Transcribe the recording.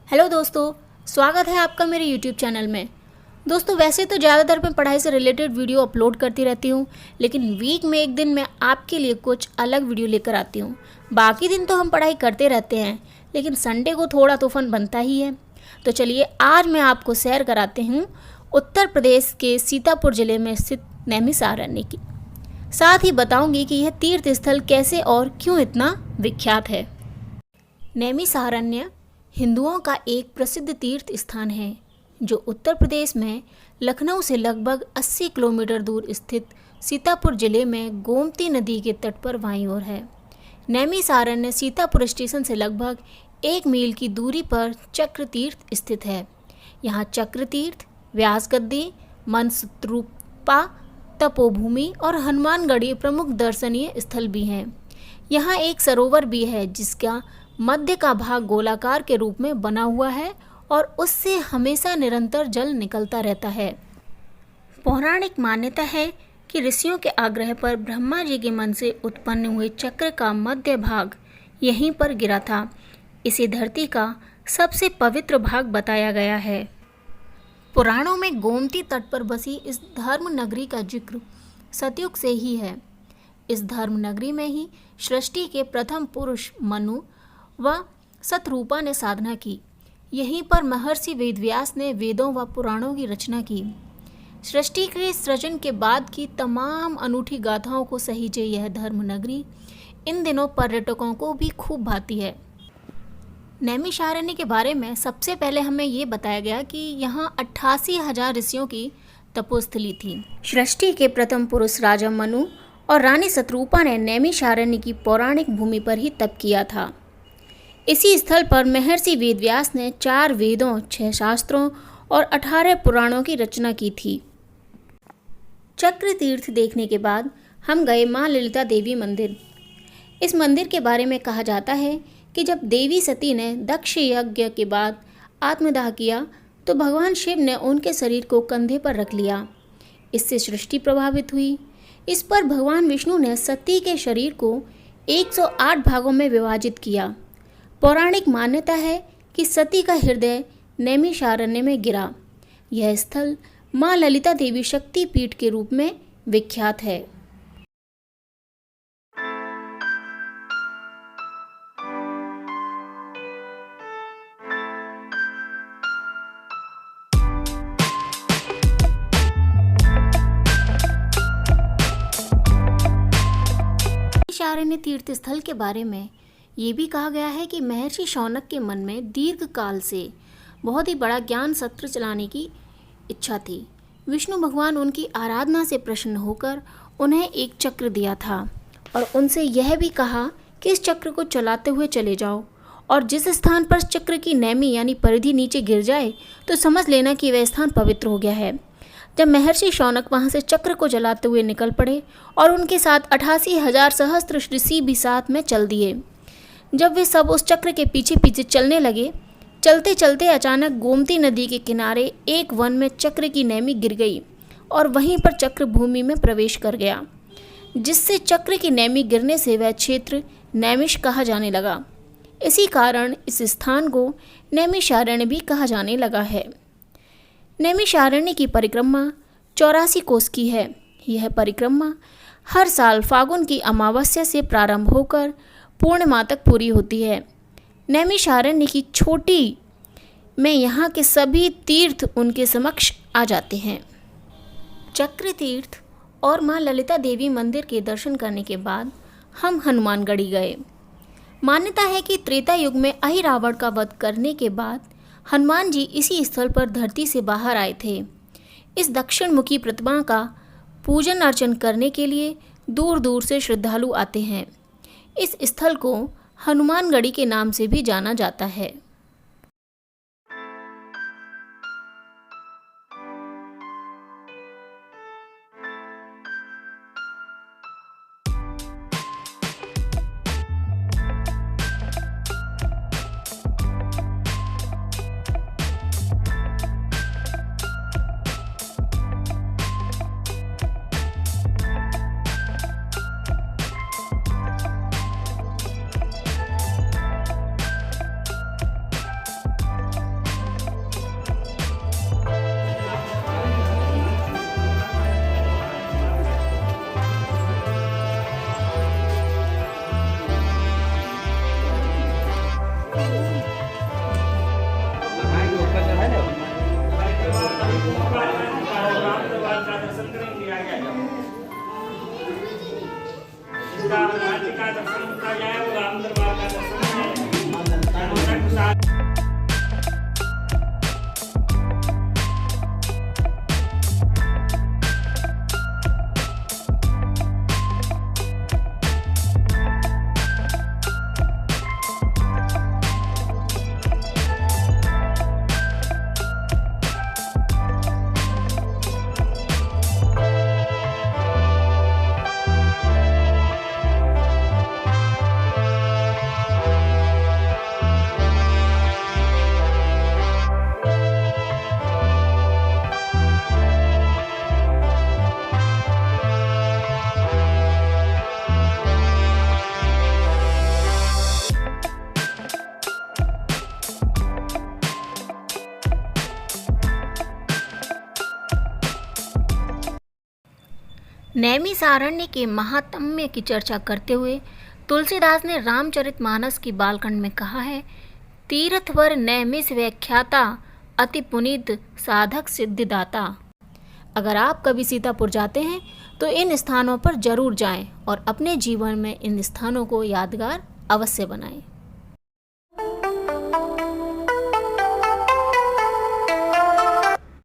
Hello दोस्तों, स्वागत है आपका मेरे यूट्यूब चैनल में। दोस्तों, वैसे तो ज़्यादातर मैं पढ़ाई से रिलेटेड वीडियो अपलोड करती रहती हूँ, लेकिन वीक में एक दिन मैं आपके लिए कुछ अलग वीडियो लेकर आती हूँ। बाकी दिन तो हम पढ़ाई करते रहते हैं, लेकिन संडे को थोड़ा तो फन बनता ही है। तो चलिए आज मैं आपको सैर कराते हूँ उत्तर प्रदेश के सीतापुर ज़िले में स्थित नैमिषारण्य की। साथ ही बताऊँगी कि यह तीर्थ स्थल कैसे और क्यों इतना विख्यात है। नैमिषारण्य हिंदुओं का एक प्रसिद्ध तीर्थ स्थान है जो उत्तर प्रदेश में लखनऊ से लगभग 80 किलोमीटर दूर स्थित सीतापुर जिले में गोमती नदी के तट पर बाईं ओर है। नैमिषारण्य सीतापुर स्टेशन से लगभग 1 मील की दूरी पर चक्र तीर्थ स्थित है। यहाँ चक्र तीर्थ, व्यासगद्दी, मनस्तूपा, तपोभूमि और हनुमानगढ़ी प्रमुख दर्शनीय स्थल भी हैं। यहाँ एक सरोवर भी है जिसका मध्य का भाग गोलाकार के रूप में बना हुआ है और उससे हमेशा निरंतर जल निकलता रहता है। पौराणिक मान्यता है कि ऋषियों के आग्रह पर ब्रह्मा जी के मन से उत्पन्न हुए चक्र का मध्य भाग यहीं पर गिरा था। इसे धरती का सबसे पवित्र भाग बताया गया है। पुराणों में गोमती तट पर बसी इस धर्म नगरी का जिक्र सतयुग से ही है। इस धर्म नगरी में ही सृष्टि के प्रथम पुरुष मनु व शतरूपा ने साधना की। यहीं पर महर्षि वेदव्यास ने वेदों व पुराणों की रचना की। सृष्टि के सृजन के बाद की तमाम अनूठी गाथाओं को सहीजे यह धर्म नगरी इन दिनों पर्यटकों को भी खूब भाती है। नैमिषारण्य के बारे में सबसे पहले हमें ये बताया गया कि यहाँ 88,000 ऋषियों की तपोस्थली थी। सृष्टि के प्रथम पुरुष राजा मनु और रानी शतरूपा ने नैमिषारण्य की पौराणिक भूमि पर ही तप किया था। इसी स्थल पर महर्षि वेदव्यास ने 4 वेदों, 6 शास्त्रों और 18 पुराणों की रचना की थी। चक्र तीर्थ देखने के बाद हम गए मां ललिता देवी मंदिर। इस मंदिर के बारे में कहा जाता है कि जब देवी सती ने दक्ष यज्ञ के बाद आत्मदाह किया तो भगवान शिव ने उनके शरीर को कंधे पर रख लिया। इससे सृष्टि प्रभावित हुई। इस पर भगवान विष्णु ने सती के शरीर को 108 भागों में विभाजित किया। पौराणिक मान्यता है कि सती का हृदय नैमिषारण्य में गिरा। यह स्थल मां ललिता देवी शक्ति पीठ के रूप में विख्यात है। नैमिषारण्य तीर्थ स्थल के बारे में ये भी कहा गया है कि महर्षि शौनक के मन में दीर्घ काल से बहुत ही बड़ा ज्ञान सत्र चलाने की इच्छा थी। विष्णु भगवान उनकी आराधना से प्रसन्न होकर उन्हें एक चक्र दिया था और उनसे यह भी कहा कि इस चक्र को चलाते हुए चले जाओ और जिस स्थान पर चक्र की नेमी यानी परिधि नीचे गिर जाए तो समझ लेना कि वह स्थान पवित्र हो गया है। जब महर्षि शौनक वहाँ से चक्र को चलाते हुए निकल पड़े और उनके साथ 88,000 सहस्त्र ऋषि भी साथ में चल दिए। जब वे सब उस चक्र के पीछे पीछे चलने लगे, चलते चलते अचानक गोमती नदी के किनारे एक वन में चक्र की नेमी गिर गई और वहीं पर चक्र भूमि में प्रवेश कर गया, जिससे चक्र की नेमी गिरने से वह क्षेत्र नैमिष कहा जाने लगा। इसी कारण इस स्थान को नैमिषारण्य भी कहा जाने लगा है। नैमिषारण्य की परिक्रमा 84 कोस की है। यह परिक्रमा हर साल फागुन की अमावस्या से प्रारंभ होकर पूर्णिमा तक पूरी होती है। नैमिषारण्य की छोटी में यहाँ के सभी तीर्थ उनके समक्ष आ जाते हैं। चक्र तीर्थ और मां ललिता देवी मंदिर के दर्शन करने के बाद हम हनुमानगढ़ी गए। मान्यता है कि त्रेता युग में अहिरावण का वध करने के बाद हनुमान जी इसी स्थल पर धरती से बाहर आए थे। इस दक्षिण मुखी प्रतिमा का पूजन अर्चन करने के लिए दूर दूर से श्रद्धालु आते हैं। इस स्थल को हनुमानगढ़ी के नाम से भी जाना जाता है। नैमिषारण्य के महात्म्य की चर्चा करते हुए तुलसीदास ने रामचरितमानस की बालखंड में कहा है, तीर्थवर नैमिष व्याख्याता अति पुनीत साधक सिद्धिदाता। अगर आप कभी सीतापुर जाते हैं तो इन स्थानों पर जरूर जाएं और अपने जीवन में इन स्थानों को यादगार अवश्य बनाएं।